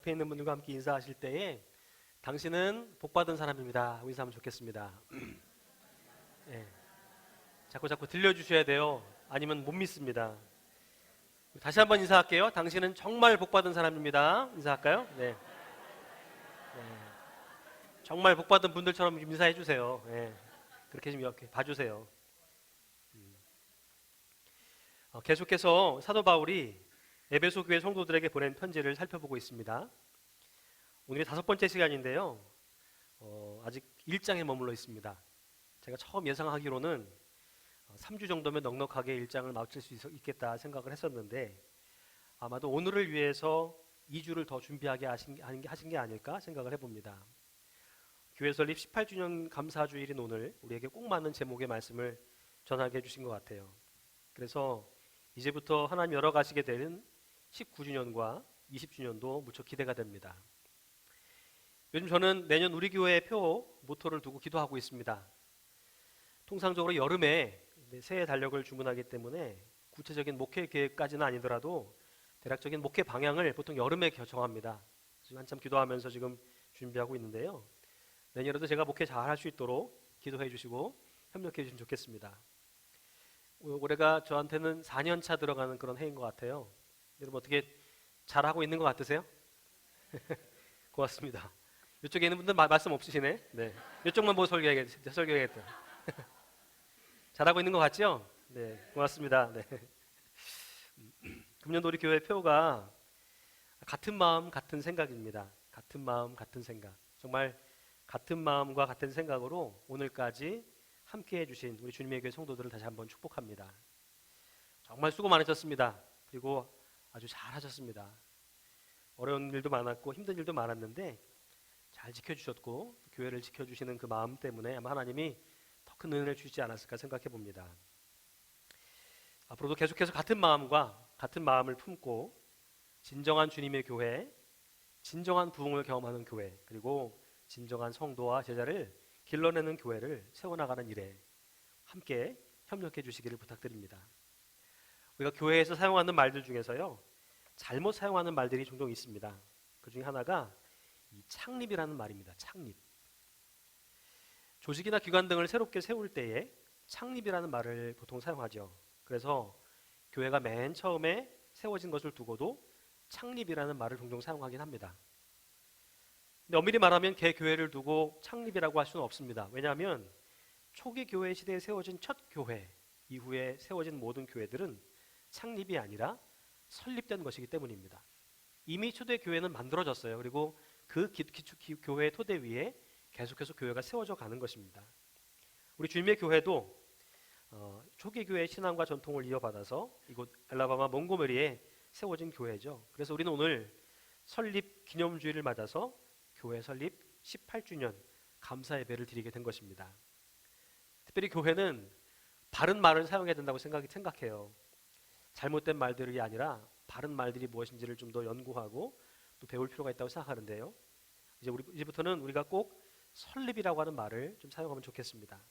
옆에 있는 분들과 함께 인사하실 때에 당신은 복받은 사람입니다 하고 인사하면 좋겠습니다. 예, 자꾸 들려주셔야 돼요. 아니면 못 믿습니다. 다시 한번 인사할게요. 당신은 정말 복받은 사람입니다. 인사할까요? 네. 정말 복받은 분들처럼 인사해 주세요. 예, 그렇게 좀 이렇게 봐주세요. 계속해서 사도 바울이 에베소 교회 성도들에게 보낸 편지를 살펴보고 있습니다. 오늘이 5번째 시간인데요. 아직 1장에 머물러 있습니다. 제가 처음 예상하기로는 3주 정도면 넉넉하게 1장을 마칠 수 있겠다 생각을 했었는데 아마도 오늘을 위해서 2주를 더 준비하게 하신 게 아닐까 생각을 해봅니다. 교회 설립 18주년 감사주일인 오늘 우리에게 꼭 맞는 제목의 말씀을 전하게 해주신 것 같아요. 그래서 이제부터 하나님 열어가시게 되는 19주년과 20주년도 무척 기대가 됩니다. 요즘 저는 내년 우리 교회의 표 모토를 두고 기도하고 있습니다. 통상적으로 여름에 새해 달력을 주문하기 때문에 구체적인 목회 계획까지는 아니더라도 대략적인 목회 방향을 보통 여름에 정합니다. 지금 한참 기도하면서 지금 준비하고 있는데요. 내년에도 제가 목회 잘 할 수 있도록 기도해 주시고 협력해 주시면 좋겠습니다. 올해가 저한테는 4년 차 들어가는 그런 해인 것 같아요. 여러분 어떻게 잘하고 있는 것 같으세요? 고맙습니다. 이쪽에 있는 분들 말씀 없으시네. 네. 이쪽만 보고 설교해야겠다. 잘하고 있는 것 같죠? 네, 고맙습니다. 네. 금년도 우리 교회 표가 같은 마음 같은 생각입니다. 같은 마음 같은 생각. 정말 같은 마음과 같은 생각으로 오늘까지 함께해 주신 우리 주님의 교회 성도들을 다시 한번 축복합니다. 정말 수고 많으셨습니다. 그리고 아주 잘하셨습니다. 어려운 일도 많았고 힘든 일도 많았는데 잘 지켜주셨고 교회를 지켜주시는 그 마음 때문에 아마 하나님이 더 큰 은혜를 주시지 않았을까 생각해 봅니다. 앞으로도 계속해서 같은 마음과 같은 마음을 품고 진정한 주님의 교회, 진정한 부흥을 경험하는 교회, 그리고 진정한 성도와 제자를 길러내는 교회를 세워나가는 일에 함께 협력해 주시기를 부탁드립니다. 우리가 교회에서 사용하는 말들 중에서요, 잘못 사용하는 말들이 종종 있습니다. 그 중에 하나가 이 창립이라는 말입니다. 창립. 조직이나 기관 등을 새롭게 세울 때에 창립이라는 말을 보통 사용하죠. 그래서 교회가 맨 처음에 세워진 것을 두고도 창립이라는 말을 종종 사용하긴 합니다. 근데 엄밀히 말하면 개교회를 두고 창립이라고 할 수는 없습니다. 왜냐하면 초기 교회 시대에 세워진 첫 교회 이후에 세워진 모든 교회들은 창립이 아니라 설립된 것이기 때문입니다. 이미 초대 교회는 만들어졌어요. 그리고 그 교회의 토대 위에 계속해서 교회가 세워져 가는 것입니다. 우리 주님의 교회도 초기 교회의 신앙과 전통을 이어받아서 이곳 알라바마 몽고메리에 세워진 교회죠. 그래서 우리는 오늘 설립 기념주일을 맞아서 교회 설립 18주년 감사 예배를 드리게 된 것입니다. 특별히 교회는 바른 말을 사용해야 된다고 생각해요. 잘못된 말들이 아니라 바른 말들이 무엇인지를 좀 더 연구하고 또 배울 필요가 있다고 생각하는데요. 이제부터는 우리가 꼭 설립이라고 하는 말을 좀 사용하면 좋겠습니다.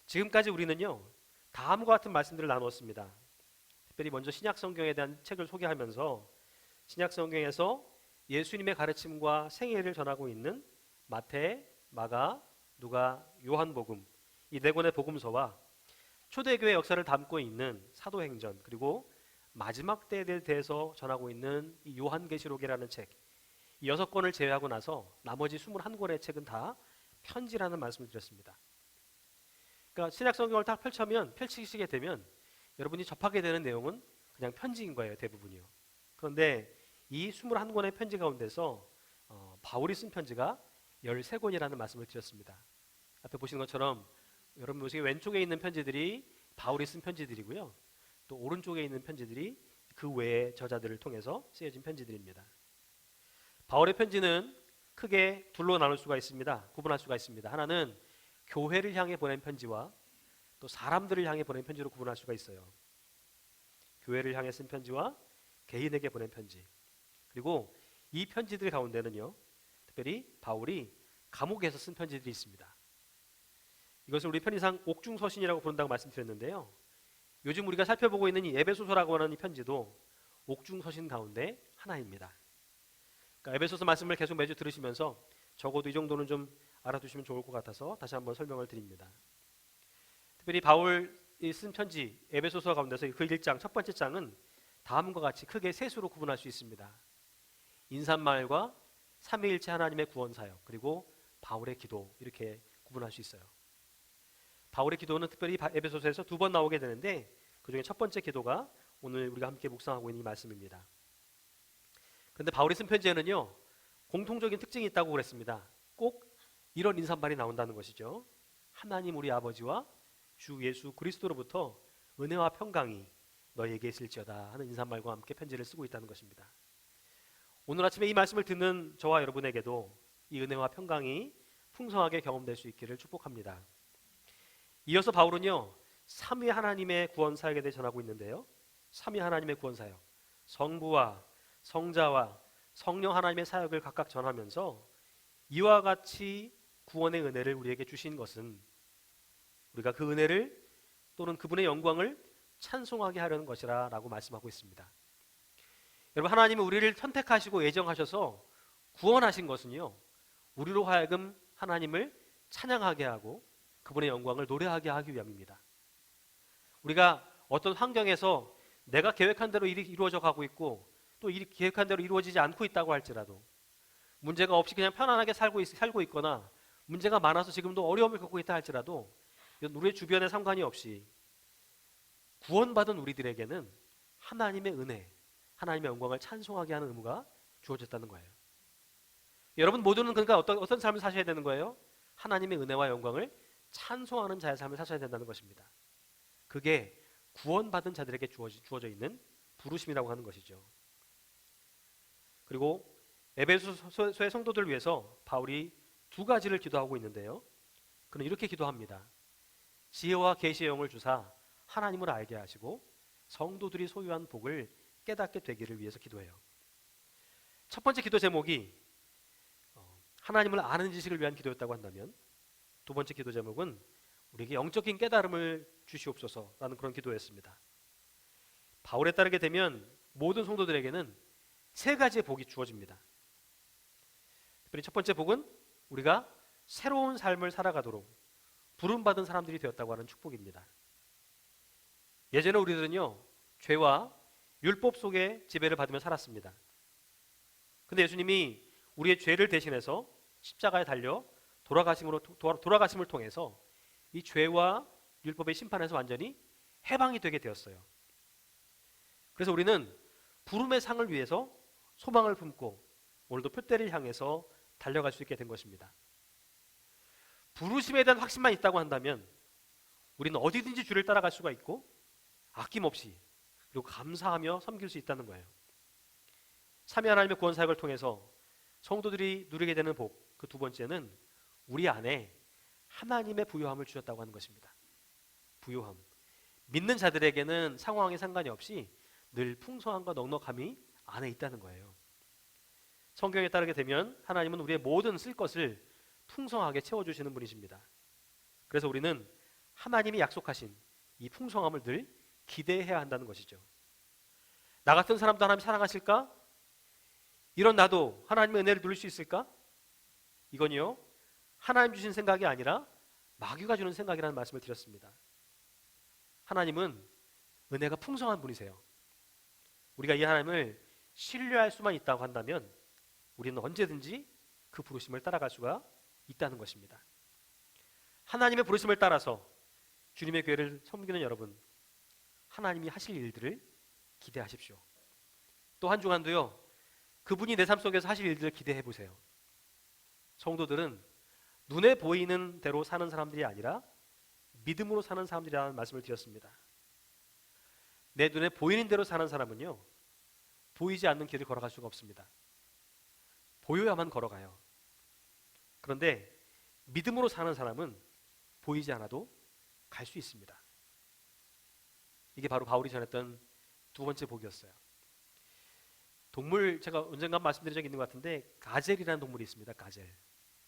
지금까지 우리는요, 다음과 같은 말씀들을 나누었습니다. 특별히 먼저 신약 성경에 대한 책을 소개하면서 신약 성경에서 예수님의 가르침과 생애를 전하고 있는 마태, 마가, 누가, 요한복음 이 네 권의 복음서와 초대교회 역사를 담고 있는 사도행전 그리고 마지막 때에 대해서 전하고 있는 이 요한계시록이라는 책 이 6권을 제외하고 나서 나머지 21권의 책은 다 편지라는 말씀을 드렸습니다. 그러니까 신약 성경을 딱 펼치시게 되면 여러분이 접하게 되는 내용은 그냥 편지인 거예요. 대부분이요. 그런데 이 21권의 편지 가운데서 바울이 쓴 편지가 13권이라는 말씀을 드렸습니다. 앞에 보시는 것처럼 여러분 보시기에 왼쪽에 있는 편지들이 바울이 쓴 편지들이고요. 또 오른쪽에 있는 편지들이 그 외의 저자들을 통해서 쓰여진 편지들입니다. 바울의 편지는 크게 둘로 나눌 수가 있습니다. 구분할 수가 있습니다. 하나는 교회를 향해 보낸 편지와 또 사람들을 향해 보낸 편지로 구분할 수가 있어요. 교회를 향해 쓴 편지와 개인에게 보낸 편지. 그리고 이 편지들 가운데는요, 특별히 바울이 감옥에서 쓴 편지들이 있습니다. 이것을 우리 편의상 옥중서신이라고 부른다고 말씀드렸는데요. 요즘 우리가 살펴보고 있는 이 에베소서라고 하는 이 편지도 옥중서신 가운데 하나입니다. 그러니까 에베소서 말씀을 계속 매주 들으시면서 적어도 이 정도는 좀 알아두시면 좋을 것 같아서 다시 한번 설명을 드립니다. 특별히 바울이 쓴 편지 에베소서 가운데서 그 1장 첫 번째 장은 다음과 같이 크게 세 수로 구분할 수 있습니다. 인사말과 삼위일체 하나님의 구원 사역, 그리고 바울의 기도, 이렇게 구분할 수 있어요. 바울의 기도는 특별히 에베소서에서 두 번 나오게 되는데 그중에 첫 번째 기도가 오늘 우리가 함께 묵상하고 있는 이 말씀입니다. 그런데 바울이 쓴 편지에는요, 공통적인 특징이 있다고 그랬습니다. 꼭 이런 인사말이 나온다는 것이죠. 하나님 우리 아버지와 주 예수 그리스도로부터 은혜와 평강이 너희에게 있을지어다 하는 인사말과 함께 편지를 쓰고 있다는 것입니다. 오늘 아침에 이 말씀을 듣는 저와 여러분에게도 이 은혜와 평강이 풍성하게 경험될 수 있기를 축복합니다. 이어서 바울은요, 삼위 하나님의 구원 사역에 대해 전하고 있는데요, 삼위 하나님의 구원 사역, 성부와 성자와 성령 하나님의 사역을 각각 전하면서 이와 같이 구원의 은혜를 우리에게 주신 것은 우리가 그 은혜를 또는 그분의 영광을 찬송하게 하려는 것이라 라고 말씀하고 있습니다. 여러분, 하나님은 우리를 선택하시고 예정하셔서 구원하신 것은요, 우리로 하여금 하나님을 찬양하게 하고 그분의 영광을 노래하게 하기 위함입니다. 우리가 어떤 환경에서 내가 계획한 대로 일이 이루어져 가고 있고 또 일이 계획한 대로 이루어지지 않고 있다고 할지라도, 문제가 없이 그냥 편안하게 살고 있거나 문제가 많아서 지금도 어려움을 겪고 있다 할지라도 우리의 주변에 상관이 없이 구원받은 우리들에게는 하나님의 은혜, 하나님의 영광을 찬송하게 하는 의무가 주어졌다는 거예요. 여러분 모두는 그러니까 어떤 삶을 사셔야 되는 거예요? 하나님의 은혜와 영광을 찬송하는 자의 삶을 사셔야 된다는 것입니다. 그게 구원받은 자들에게 주어져 있는 부르심이라고 하는 것이죠. 그리고 에베소서의 성도들을 위해서 바울이 두 가지를 기도하고 있는데요, 그는 이렇게 기도합니다. 지혜와 계시의 영을 주사 하나님을 알게 하시고 성도들이 소유한 복을 깨닫게 되기를 위해서 기도해요. 첫 번째 기도 제목이 하나님을 아는 지식을 위한 기도였다고 한다면, 두 번째 기도 제목은 우리에게 영적인 깨달음을 주시옵소서라는 그런 기도였습니다. 바울에 따르게 되면 모든 성도들에게는 세 가지의 복이 주어집니다. 특별히 첫 번째 복은 우리가 새로운 삶을 살아가도록 부름받은 사람들이 되었다고 하는 축복입니다. 예전에 우리들은요, 죄와 율법 속에 지배를 받으며 살았습니다. 근데 예수님이 우리의 죄를 대신해서 십자가에 달려 돌아가심을 통해서 이 죄와 율법의 심판에서 완전히 해방이 되게 되었어요. 그래서 우리는 부름의 상을 위해서 소망을 품고 오늘도 표대를 향해서 달려갈 수 있게 된 것입니다. 부르심에 대한 확신만 있다고 한다면 우리는 어디든지 주를 따라갈 수가 있고 아낌없이 그리고 감사하며 섬길 수 있다는 거예요. 삼위 하나님의 구원 사역을 통해서 성도들이 누리게 되는 복, 그 두 번째는 우리 안에 하나님의 부요함을 주셨다고 하는 것입니다. 부요함. 믿는 자들에게는 상황에 상관이 없이 늘 풍성함과 넉넉함이 안에 있다는 거예요. 성경에 따르게 되면 하나님은 우리의 모든 쓸 것을 풍성하게 채워주시는 분이십니다. 그래서 우리는 하나님이 약속하신 이 풍성함을 늘 기대해야 한다는 것이죠. 나 같은 사람도 하나님 사랑하실까? 이런 나도 하나님의 은혜를 누릴 수 있을까? 이건요, 하나님 주신 생각이 아니라 마귀가 주는 생각이라는 말씀을 드렸습니다. 하나님은 은혜가 풍성한 분이세요. 우리가 이 하나님을 신뢰할 수만 있다고 한다면 우리는 언제든지 그 부르심을 따라갈 수가 있다는 것입니다. 하나님의 부르심을 따라서 주님의 교회를 섬기는 여러분, 하나님이 하실 일들을 기대하십시오. 또 한 주간도요, 그분이 내 삶 속에서 하실 일들을 기대해 보세요. 성도들은 눈에 보이는 대로 사는 사람들이 아니라 믿음으로 사는 사람들이라는 말씀을 드렸습니다. 내 눈에 보이는 대로 사는 사람은요, 보이지 않는 길을 걸어갈 수가 없습니다. 보여야만 걸어가요. 그런데 믿음으로 사는 사람은 보이지 않아도 갈 수 있습니다. 이게 바로 바울이 전했던 두 번째 복이었어요. 동물, 제가 언젠가 말씀드린 적이 있는 것 같은데 가젤이라는 동물이 있습니다. 가젤.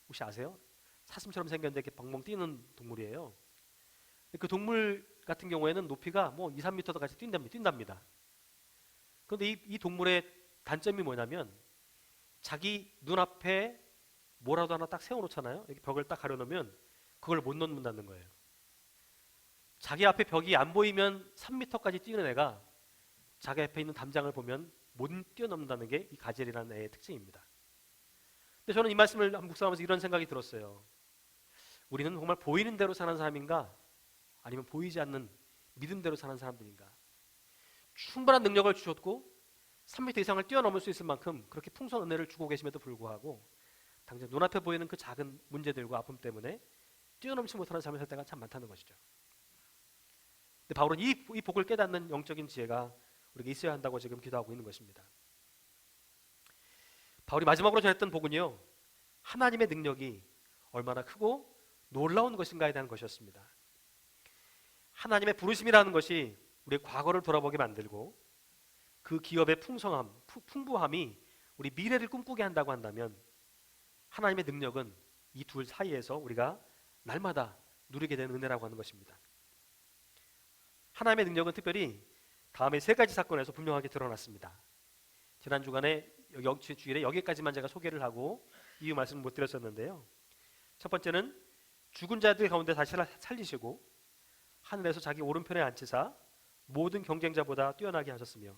혹시 아세요? 사슴처럼 생겼는데 이렇게 벙벙 뛰는 동물이에요. 그 동물 같은 경우에는 높이가 뭐 2, 3m도 같이 뛴답니다. 그런데 이 동물의 단점이 뭐냐면 자기 눈앞에 뭐라도 하나 딱 세워놓잖아요. 이렇게 벽을 딱 가려놓으면 그걸 못 넘는다는 거예요. 자기 앞에 벽이 안 보이면 3m까지 뛰는 애가 자기 앞에 있는 담장을 보면 못 뛰어넘는다는 게 이 가젤이라는 애의 특징입니다. 근데 저는 이 말씀을 묵상하면서 이런 생각이 들었어요. 우리는 정말 보이는 대로 사는 사람인가? 아니면 보이지 않는 믿음대로 사는 사람들인가? 충분한 능력을 주셨고 3m 이상을 뛰어넘을 수 있을 만큼 그렇게 풍성한 은혜를 주고 계심에도 불구하고 당장 눈앞에 보이는 그 작은 문제들과 아픔 때문에 뛰어넘지 못하는 삶을 살 때가 참 많다는 것이죠. 근데 바울은 이 복을 깨닫는 영적인 지혜가 우리에게 있어야 한다고 지금 기도하고 있는 것입니다. 바울이 마지막으로 전했던 복은요, 하나님의 능력이 얼마나 크고 놀라운 것인가에 대한 것이었습니다. 하나님의 부르심이라는 것이 우리의 과거를 돌아보게 만들고 그 기업의 풍부함이 우리 미래를 꿈꾸게 한다고 한다면 하나님의 능력은 이 둘 사이에서 우리가 날마다 누리게 되는 은혜라고 하는 것입니다. 하나님의 능력은 특별히 다음에 세 가지 사건에서 분명하게 드러났습니다. 지난 주간에 주일에 여기까지만 제가 소개를 하고 이유 말씀을 못 드렸었는데요. 첫 번째는 죽은 자들 가운데 다시 살리시고 하늘에서 자기 오른편에 앉히사 모든 경쟁자보다 뛰어나게 하셨으며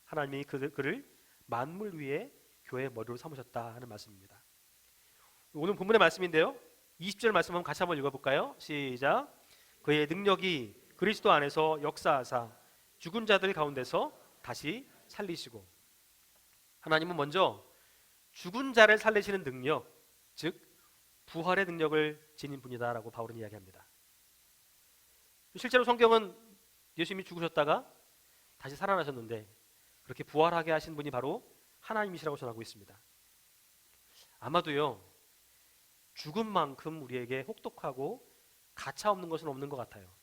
하나님이 그를 만물 위에 교회의 머리로 삼으셨다 하는 말씀입니다. 오늘 본문의 말씀인데요. 20절 말씀 한번 같이 한번 읽어볼까요? 시작. 그의 능력이 그리스도 안에서 역사하사 죽은 자들 가운데서 다시 살리시고. 하나님은 먼저 죽은 자를 살리시는 능력, 즉 부활의 능력을 지닌 분이다라고 바울은 이야기합니다. 실제로 성경은 예수님이 죽으셨다가 다시 살아나셨는데 그렇게 부활하게 하신 분이 바로 하나님이시라고 전하고 있습니다. 아마도요, 죽음만큼 우리에게 혹독하고 가차없는 것은 없는 것 같아요.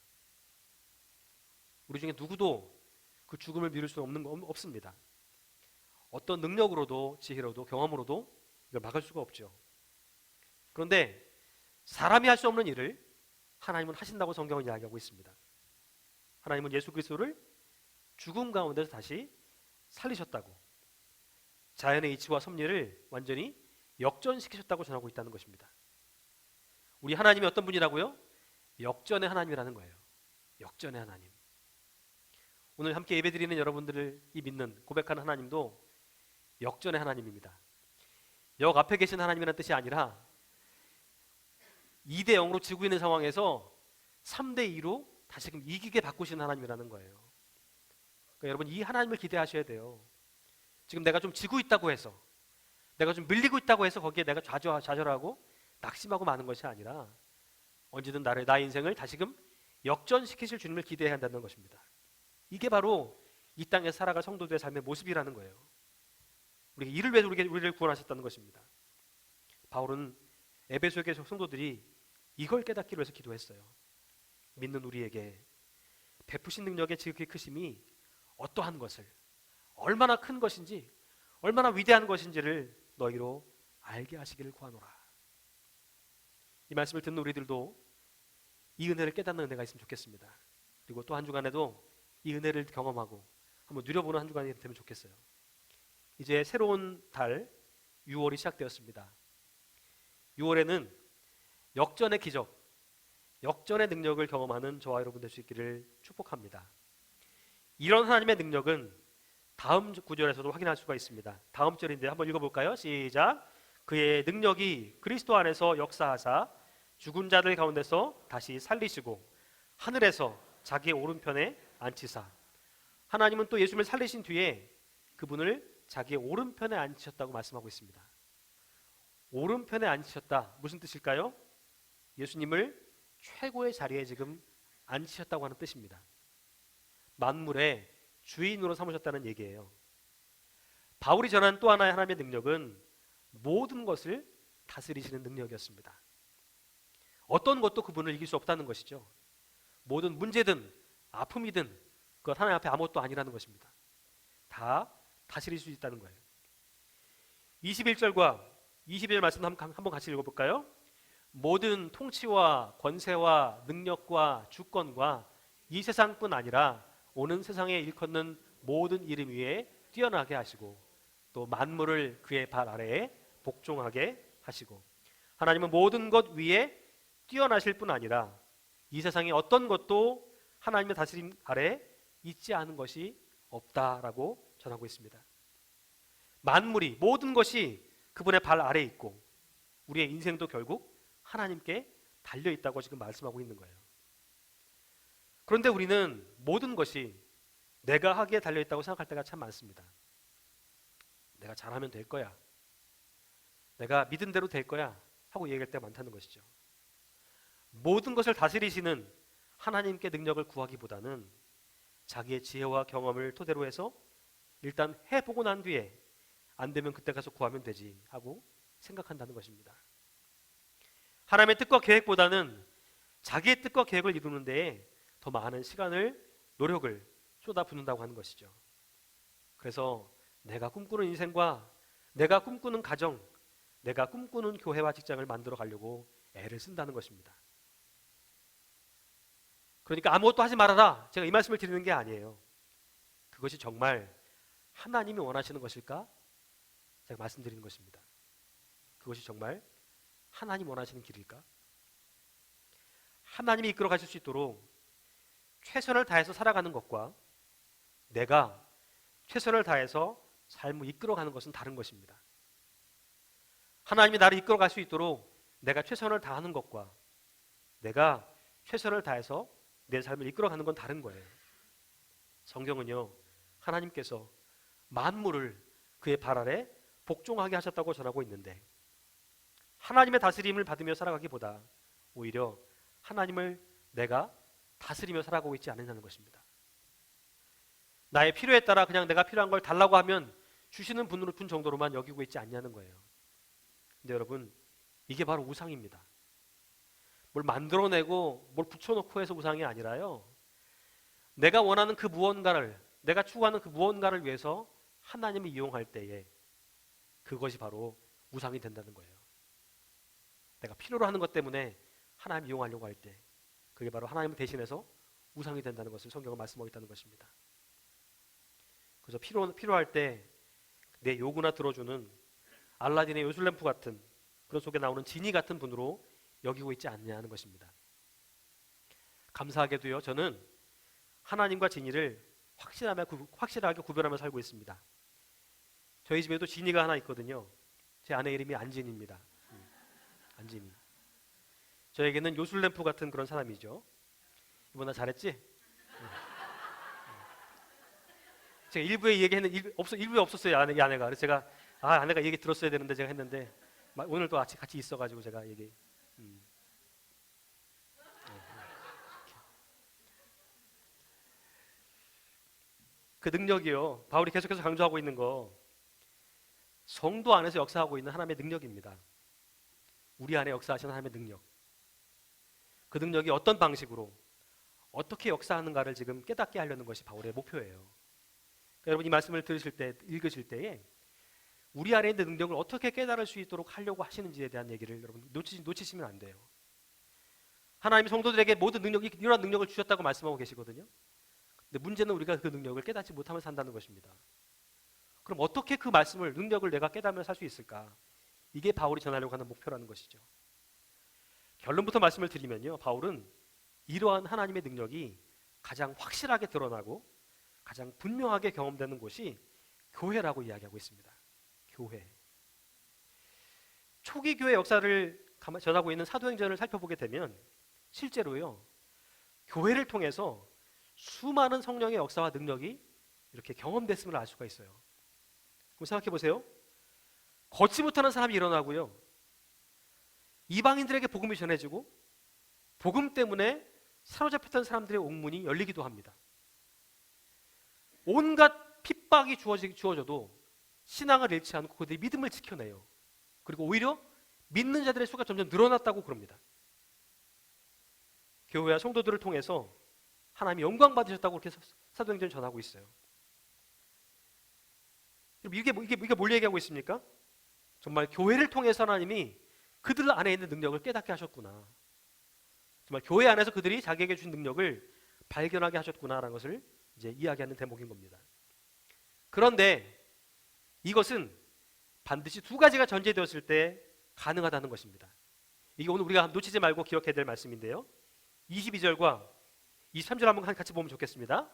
우리 중에 누구도 그 죽음을 미룰 수는 없습니다. 어떤 능력으로도 지혜로도 경험으로도 이걸 막을 수가 없죠. 그런데 사람이 할 수 없는 일을 하나님은 하신다고 성경은 이야기하고 있습니다. 하나님은 예수 그리스도를 죽음 가운데서 다시 살리셨다고, 자연의 이치와 섭리를 완전히 역전시키셨다고 전하고 있다는 것입니다. 우리 하나님이 어떤 분이라고요? 역전의 하나님이라는 거예요. 역전의 하나님. 오늘 함께 예배드리는 여러분들이 믿는 고백하는 하나님도 역전의 하나님입니다. 역 앞에 계신 하나님이라는 뜻이 아니라 2대 0으로 지고 있는 상황에서 3대 2로 다시금 이기게 바꾸신 하나님이라는 거예요. 그러니까 여러분, 이 하나님을 기대하셔야 돼요. 지금 내가 좀 지고 있다고 해서, 내가 좀 밀리고 있다고 해서 거기에 내가 좌절하고 낙심하고 마는 것이 아니라 언제든 나의 인생을 다시금 역전시키실 주님을 기대해야 한다는 것입니다. 이게 바로 이 땅에 살아갈 성도들의 삶의 모습이라는 거예요. 이를 위해서 우리를 구원하셨다는 것입니다. 바울은 에베소의 성도들이 이걸 깨닫기로 해서 기도했어요. 믿는 우리에게 베푸신 능력의 지극히 크심이 어떠한 것을, 얼마나 큰 것인지, 얼마나 위대한 것인지를 너희로 알게 하시기를 구하노라. 이 말씀을 듣는 우리들도 이 은혜를 깨닫는 은혜가 있으면 좋겠습니다. 그리고 또 한 주간에도 이 은혜를 경험하고 한번 누려보는 한 주간이 되면 좋겠어요. 이제 새로운 달 6월이 시작되었습니다. 6월에는 역전의 기적, 역전의 능력을 경험하는 저와 여러분 될 수 있기를 축복합니다. 이런 하나님의 능력은 다음 구절에서도 확인할 수가 있습니다. 다음 절인데 한번 읽어볼까요? 시작. 그의 능력이 그리스도 안에서 역사하사 죽은 자들 가운데서 다시 살리시고 하늘에서 자기의 오른편에 앉히사. 하나님은 또 예수님을 살리신 뒤에 그분을 자기의 오른편에 앉히셨다고 말씀하고 있습니다. 오른편에 앉히셨다, 무슨 뜻일까요? 예수님을 최고의 자리에 지금 앉히셨다고 하는 뜻입니다. 만물의 주인으로 삼으셨다는 얘기예요. 바울이 전한 또 하나의 하나님의 능력은 모든 것을 다스리시는 능력이었습니다. 어떤 것도 그분을 이길 수 없다는 것이죠. 모든 문제든 아픔이든 그것 하나님 앞에 아무것도 아니라는 것입니다. 다 다스릴 수 있다는 거예요. 21절과 22절 말씀 한번 같이 읽어볼까요? 모든 통치와 권세와 능력과 주권과 이 세상뿐 아니라 오는 세상에 일컫는 모든 이름 위에 뛰어나게 하시고 또 만물을 그의 발 아래에 복종하게 하시고, 하나님은 모든 것 위에 뛰어나실 뿐 아니라 이 세상의 어떤 것도 하나님의 다스림 아래 있지 않은 것이 없다라고 전하고 있습니다. 만물이, 모든 것이 그분의 발 아래에 있고 우리의 인생도 결국 하나님께 달려 있다고 지금 말씀하고 있는 거예요. 그런데 우리는 모든 것이 내가 하기에 달려 있다고 생각할 때가 참 많습니다. 내가 잘하면 될 거야, 내가 믿은 대로 될 거야 하고 얘기할 때가 많다는 것이죠. 모든 것을 다스리시는 하나님께 능력을 구하기보다는 자기의 지혜와 경험을 토대로 해서 일단 해보고 난 뒤에 안 되면 그때 가서 구하면 되지 하고 생각한다는 것입니다. 하나님의 뜻과 계획보다는 자기의 뜻과 계획을 이루는 데에 더 많은 시간을, 노력을 쏟아붓는다고 하는 것이죠. 그래서 내가 꿈꾸는 인생과 내가 꿈꾸는 가정, 내가 꿈꾸는 교회와 직장을 만들어 가려고 애를 쓴다는 것입니다. 그러니까 아무것도 하지 말아라, 제가 이 말씀을 드리는 게 아니에요. 그것이 정말 하나님이 원하시는 것일까? 제가 말씀드리는 것입니다. 그것이 정말 하나님 원하시는 길일까? 하나님이 이끌어 가실 수 있도록 최선을 다해서 살아가는 것과 내가 최선을 다해서 삶을 이끌어가는 것은 다른 것입니다. 하나님이 나를 이끌어갈 수 있도록 내가 최선을 다하는 것과 내가 최선을 다해서 내 삶을 이끌어가는 건 다른 거예요. 성경은요, 하나님께서 만물을 그의 발 아래 복종하게 하셨다고 전하고 있는데, 하나님의 다스림을 받으며 살아가기보다 오히려 하나님을 내가 다스리며 살아가고 있지 않느냐는 것입니다. 나의 필요에 따라 그냥 내가 필요한 걸 달라고 하면 주시는 분 정도로만 여기고 있지 않냐는 거예요. 근데 여러분, 이게 바로 우상입니다. 뭘 만들어내고 뭘 붙여놓고 해서 우상이 아니라요, 내가 원하는 그 무언가를, 내가 추구하는 그 무언가를 위해서 하나님을 이용할 때에 그것이 바로 우상이 된다는 거예요. 내가 필요로 하는 것 때문에 하나님 이용하려고 할 때 그게 바로 하나님을 대신해서 우상이 된다는 것을 성경은 말씀하고 있다는 것입니다. 그래서 필요할 때 내 요구나 들어주는 알라딘의 요술램프 같은, 그런 속에 나오는 지니 같은 분으로 여기고 있지 않냐는 것입니다. 감사하게도요, 저는 하나님과 지니를 확실하게 구별하며 살고 있습니다. 저희 집에도 지니가 하나 있거든요. 제 아내 이름이 안진입니다. 안진이. 저에게는 요술램프 같은 그런 사람이죠. 이번에 잘했지? 제가 일부에 얘기했는데 일부에 없었어요, 이 아내가. 그래서 제가 아내가 얘기 들었어야 되는데 제가 했는데 오늘 또 같이 있어가지고 제가 얘기. 그 능력이요, 바울이 계속해서 강조하고 있는 거, 성도 안에서 역사하고 있는 하나님의 능력입니다. 우리 안에 역사하시는 하나님의 능력. 그 능력이 어떤 방식으로 어떻게 역사하는가를 지금 깨닫게 하려는 것이 바울의 목표예요. 그러니까 여러분, 이 말씀을 읽으실 때에 우리 안에 있는 능력을 어떻게 깨달을 수 있도록 하려고 하시는지에 대한 얘기를 여러분 놓치시면 안 돼요. 하나님이 성도들에게 모든 이러한 능력을 주셨다고 말씀하고 계시거든요. 근데 문제는 우리가 그 능력을 깨닫지 못하며 산다는 것입니다. 그럼 어떻게 그 능력을 내가 깨달으며 살 수 있을까? 이게 바울이 전하려고 하는 목표라는 것이죠. 결론부터 말씀을 드리면요, 바울은 이러한 하나님의 능력이 가장 확실하게 드러나고 가장 분명하게 경험되는 곳이 교회라고 이야기하고 있습니다. 교회. 초기 교회 역사를 전하고 있는 사도행전을 살펴보게 되면 실제로요, 교회를 통해서 수많은 성령의 역사와 능력이 이렇게 경험됐음을 알 수가 있어요. 그럼 생각해 보세요. 걷지 못하는 사람이 일어나고요, 이방인들에게 복음이 전해지고 복음 때문에 사로잡혔던 사람들의 옥문이 열리기도 합니다. 온갖 핍박이 주어져도 신앙을 잃지 않고 그들이 믿음을 지켜내요. 그리고 오히려 믿는 자들의 수가 점점 늘어났다고 그럽니다. 교회와 성도들을 통해서 하나님이 영광 받으셨다고 그렇게 사도행전을 전하고 있어요. 이게 뭘 얘기하고 있습니까? 정말 교회를 통해서 하나님이 그들 안에 있는 능력을 깨닫게 하셨구나. 정말 교회 안에서 그들이 자기에게 주신 능력을 발견하게 하셨구나라는 것을 이제 이야기하는 대목인 겁니다. 그런데 이것은 반드시 두 가지가 전제되었을 때 가능하다는 것입니다. 이게 오늘 우리가 놓치지 말고 기억해야 될 말씀인데요. 22절과 23절 한번 같이 보면 좋겠습니다.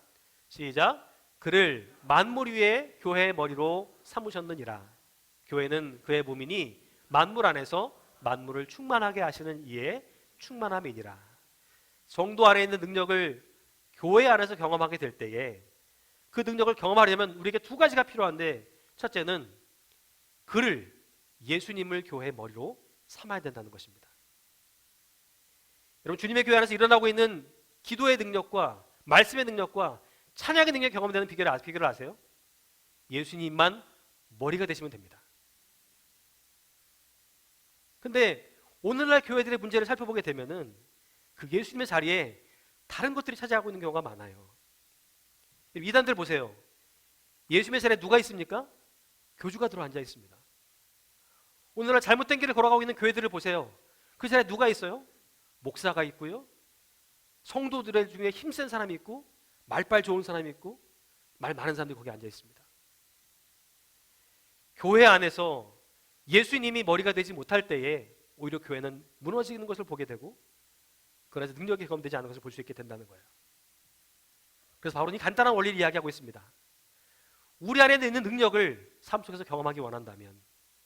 시작. 그를 만물 위에 교회의 머리로 삼으셨느니라. 교회는 그의 몸이니 만물 안에서 만물을 충만하게 하시는 이의 충만함이니라. 성도 안에 있는 능력을 교회 안에서 경험하게 될 때에 그 능력을 경험하려면 우리에게 두 가지가 필요한데, 첫째는 그를, 예수님을 교회의 머리로 삼아야 된다는 것입니다. 여러분, 주님의 교회 안에서 일어나고 있는 기도의 능력과 말씀의 능력과 찬양의 능력이 경험되는 비결을 아세요? 예수님만 머리가 되시면 됩니다. 근데 오늘날 교회들의 문제를 살펴보게 되면은 그 예수님의 자리에 다른 것들이 차지하고 있는 경우가 많아요. 이단들 보세요. 예수님의 자리에 누가 있습니까? 교주가 들어 앉아 있습니다. 오늘날 잘못된 길을 걸어가고 있는 교회들을 보세요. 그 자리에 누가 있어요? 목사가 있고요, 성도들 중에 힘센 사람이 있고, 말빨 좋은 사람이 있고, 말 많은 사람들이 거기 앉아 있습니다. 교회 안에서 예수님이 머리가 되지 못할 때에 오히려 교회는 무너지는 것을 보게 되고, 그래서 능력이 경험되지 않은 것을 볼 수 있게 된다는 거예요. 그래서 바울은 이 간단한 원리를 이야기하고 있습니다. 우리 안에 있는 능력을 삶 속에서 경험하기 원한다면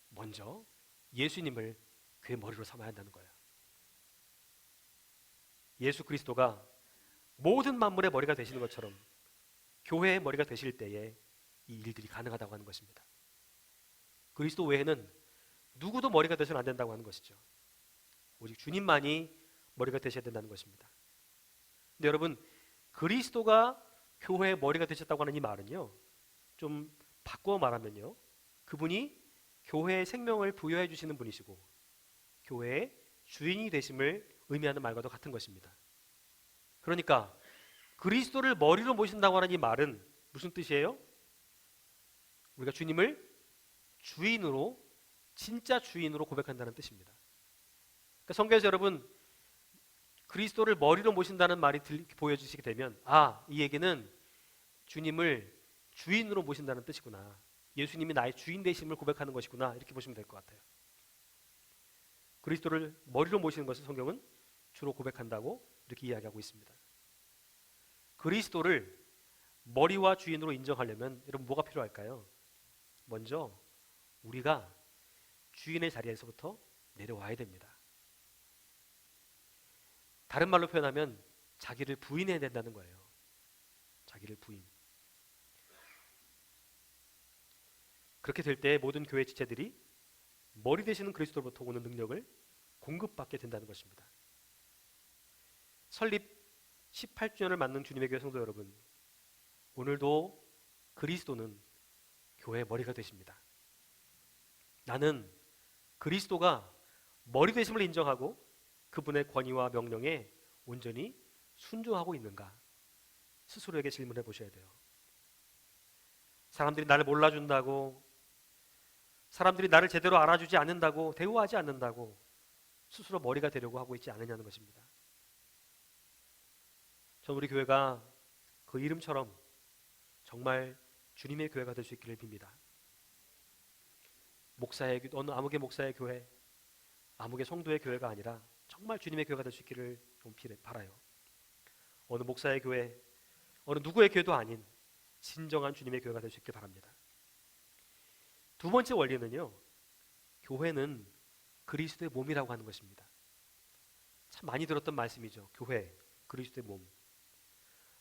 먼저 예수님을 그의 머리로 삼아야 한다는 거예요. 예수 그리스도가 모든 만물의 머리가 되시는 것처럼 교회의 머리가 되실 때에 이 일들이 가능하다고 하는 것입니다. 그리스도 외에는 누구도 머리가 되서는 안 된다고 하는 것이죠. 오직 주님만이 머리가 되셔야 된다는 것입니다. 근데 여러분, 그리스도가 교회의 머리가 되셨다고 하는 이 말은요, 좀 바꿔 말하면요, 그분이 교회의 생명을 부여해 주시는 분이시고 교회의 주인이 되심을 의미하는 말과도 같은 것입니다. 그러니까 그리스도를 머리로 모신다고 하는 이 말은 무슨 뜻이에요? 우리가 주님을 주인으로, 진짜 주인으로 고백한다는 뜻입니다. 그러니까 성경에서 여러분 그리스도를 머리로 모신다는 말이 보여주시게 되면, 이 얘기는 주님을 주인으로 모신다는 뜻이구나, 예수님이 나의 주인 되심을 고백하는 것이구나, 이렇게 보시면 될 것 같아요. 그리스도를 머리로 모시는 것을 성경은 주로 고백한다고 이렇게 이야기하고 있습니다. 그리스도를 머리와 주인으로 인정하려면 여러분 뭐가 필요할까요? 먼저 우리가 주인의 자리에서부터 내려와야 됩니다. 다른 말로 표현하면 자기를 부인해야 된다는 거예요. 자기를 부인. 그렇게 될 때 모든 교회 지체들이 머리 되시는 그리스도로부터 오는 능력을 공급받게 된다는 것입니다. 설립 18주년을 맞는 주님의 교회 성도 여러분, 오늘도 그리스도는 교회의 머리가 되십니다. 나는 그리스도가 머리 되심을 인정하고 그분의 권위와 명령에 온전히 순종하고 있는가, 스스로에게 질문해 보셔야 돼요. 사람들이 나를 몰라준다고, 사람들이 나를 제대로 알아주지 않는다고, 대우하지 않는다고 스스로 머리가 되려고 하고 있지 않느냐는 것입니다. 전 우리 교회가 그 이름처럼 정말 주님의 교회가 될 수 있기를 빕니다. 어느 아무개 목사의 교회, 아무개 성도의 교회가 아니라 정말 주님의 교회가 될 수 있기를 좀 바라요. 어느 목사의 교회, 어느 누구의 교회도 아닌 진정한 주님의 교회가 될 수 있길 바랍니다. 두 번째 원리는요, 교회는 그리스도의 몸이라고 하는 것입니다. 참 많이 들었던 말씀이죠. 교회, 그리스도의 몸.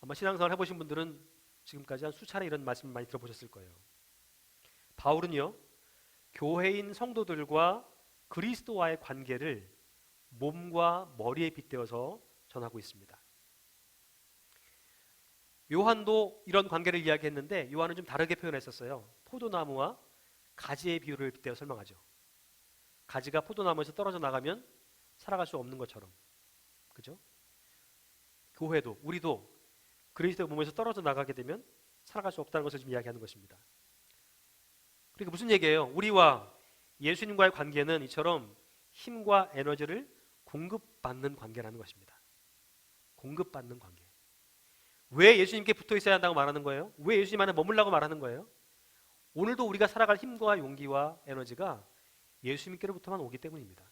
아마 신앙생활 해보신 분들은 지금까지 한 수차례 이런 말씀을 많이 들어보셨을 거예요. 바울은요, 교회인 성도들과 그리스도와의 관계를 몸과 머리에 빗대어서 전하고 있습니다. 요한도 이런 관계를 이야기했는데 요한은 좀 다르게 표현했었어요. 포도나무와 가지의 비유를 빗대어 설명하죠. 가지가 포도나무에서 떨어져 나가면 살아갈 수 없는 것처럼, 그죠? 교회도, 우리도 그리스도의 몸에서 떨어져 나가게 되면 살아갈 수 없다는 것을 지금 이야기하는 것입니다. 그러니까 무슨 얘기예요? 우리와 예수님과의 관계는 이처럼 힘과 에너지를 공급받는 관계라는 것입니다. 공급받는 관계. 왜 예수님께 붙어 있어야 한다고 말하는 거예요? 왜 예수님 안에 머물라고 말하는 거예요? 오늘도 우리가 살아갈 힘과 용기와 에너지가 예수님께로부터만 오기 때문입니다.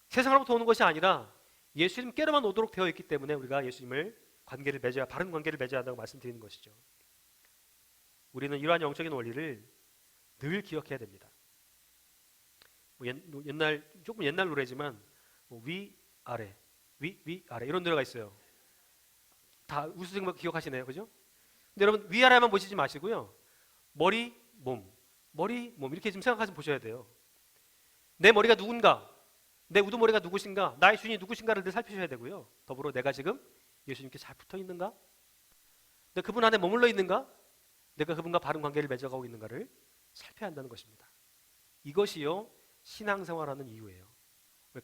세상으로부터 오는 것이 아니라 예수님께로만 오도록 되어 있기 때문에 우리가 예수님을 바른 관계를 맺어야 한다고 말씀드리는 것이죠. 우리는 이러한 영적인 원리를 늘 기억해야 됩니다. 조금 옛날 노래지만 위 아래 위 아래 이런 노래가 있어요. 다 우수증 기억하시네요, 그죠? 근데 여러분 위아래만 보시지 마시고요. 머리 몸 이렇게 좀 생각하시면 보셔야 돼요. 내 머리가 누군가, 내 우두머리가 누구신가, 나의 주인이 누구신가를 늘 살피셔야 되고요. 더불어 내가 지금 예수님께 잘 붙어 있는가? 내가 그분 안에 머물러 있는가? 내가 그분과 바른 관계를 맺어가고 있는가를 살펴야 한다는 것입니다. 이것이요 신앙생활하는 이유예요.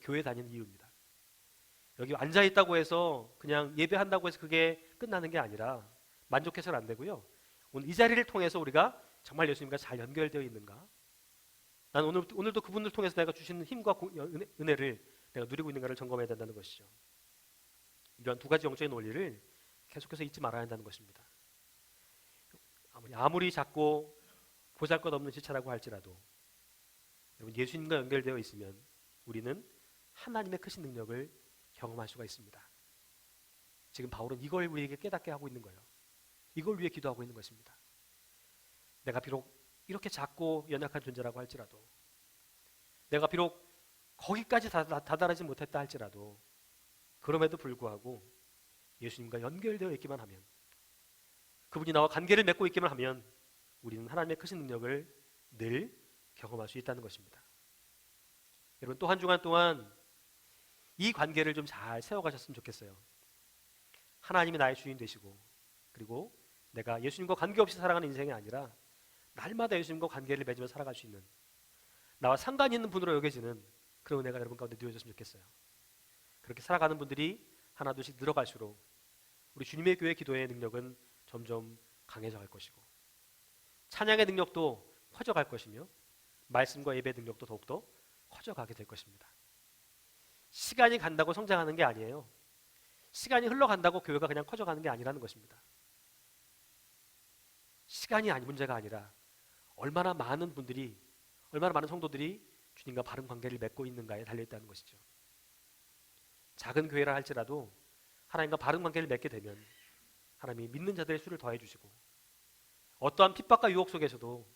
교회 다니는 이유입니다. 여기 앉아 있다고 해서 그냥 예배한다고 해서 그게 끝나는 게 아니라 만족해서는 안 되고요. 오늘 이 자리를 통해서 우리가 정말 예수님과 잘 연결되어 있는가? 난 오늘도 그분을 통해서 내가 주시는 힘과 은혜를 내가 누리고 있는가를 점검해야 된다는 것이죠. 이러한 두 가지 영적인 원리를 계속해서 잊지 말아야 한다는 것입니다. 아무리 작고 보잘것없는 지체라고 할지라도 여러분 예수님과 연결되어 있으면 우리는 하나님의 크신 능력을 경험할 수가 있습니다. 지금 바울은 이걸 우리에게 깨닫게 하고 있는 거예요. 이걸 위해 기도하고 있는 것입니다. 내가 비록 이렇게 작고 연약한 존재라고 할지라도, 내가 비록 거기까지 다다르지 못했다 할지라도, 그럼에도 불구하고 예수님과 연결되어 있기만 하면, 그분이 나와 관계를 맺고 있기만 하면 우리는 하나님의 크신 능력을 늘 경험할 수 있다는 것입니다. 여러분 또 한 주간 동안 이 관계를 좀 잘 세워가셨으면 좋겠어요. 하나님이 나의 주인 되시고, 그리고 내가 예수님과 관계없이 살아가는 인생이 아니라 날마다 예수님과 관계를 맺으며 살아갈 수 있는, 나와 상관이 있는 분으로 여겨지는 그런 은혜가 여러분 가운데 누워졌으면 좋겠어요. 그렇게 살아가는 분들이 하나둘씩 늘어갈수록 우리 주님의 교회 기도의 능력은 점점 강해져 갈 것이고, 찬양의 능력도 커져갈 것이며, 말씀과 예배의 능력도 더욱더 커져가게 될 것입니다. 시간이 간다고 성장하는 게 아니에요. 시간이 흘러간다고 교회가 그냥 커져가는 게 아니라는 것입니다. 시간이 문제가 아니라 얼마나 많은 성도들이 주님과 바른 관계를 맺고 있는가에 달려있다는 것이죠. 작은 교회라 할지라도 하나님과 바른 관계를 맺게 되면 하나님이 믿는 자들의 수를 더해 주시고, 어떠한 핍박과 유혹 속에서도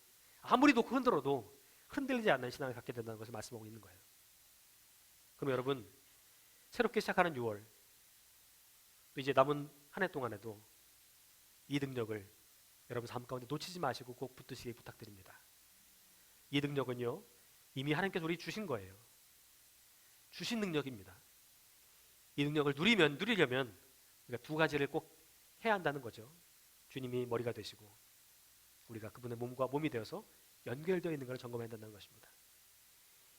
아무리 놓고 흔들어도 흔들리지 않는 신앙을 갖게 된다는 것을 말씀하고 있는 거예요. 그럼 여러분 새롭게 시작하는 6월, 또 이제 남은 한 해 동안에도 이 능력을 여러분 삶 가운데 놓치지 마시고 꼭 붙드시기 부탁드립니다. 이 능력은요 이미 하나님께서 우리 주신 거예요. 주신 능력입니다. 이 능력을 누리려면 우리가 두 가지를 꼭 해야 한다는 거죠. 주님이 머리가 되시고 우리가 그분의 몸이 되어서 연결되어 있는 것을 점검해야 한다는 것입니다.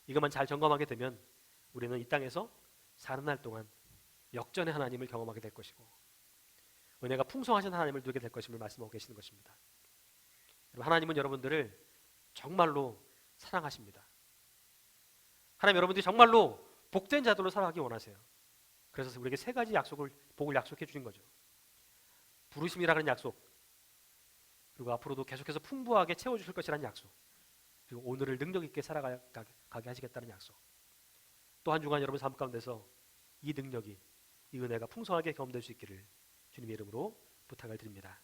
이것만 잘 점검하게 되면 우리는 이 땅에서 사는 날 동안 역전의 하나님을 경험하게 될 것이고, 은혜가 풍성하신 하나님을 누리게 될 것임을 말씀하고 계시는 것입니다. 하나님은 여러분들을 정말로 사랑하십니다. 하나님 여러분들이 정말로 복된 자들로 살아가기 원하세요. 그래서 우리에게 세 가지 복을 약속해 주신 거죠. 부르심이라는 약속, 그리고 앞으로도 계속해서 풍부하게 채워주실 것이라는 약속, 그리고 오늘을 능력 있게 살아가게 하시겠다는 약속. 또 한 주간 여러분 삶 가운데서 이 능력이, 이 은혜가 풍성하게 경험될 수 있기를 주님의 이름으로 부탁을 드립니다.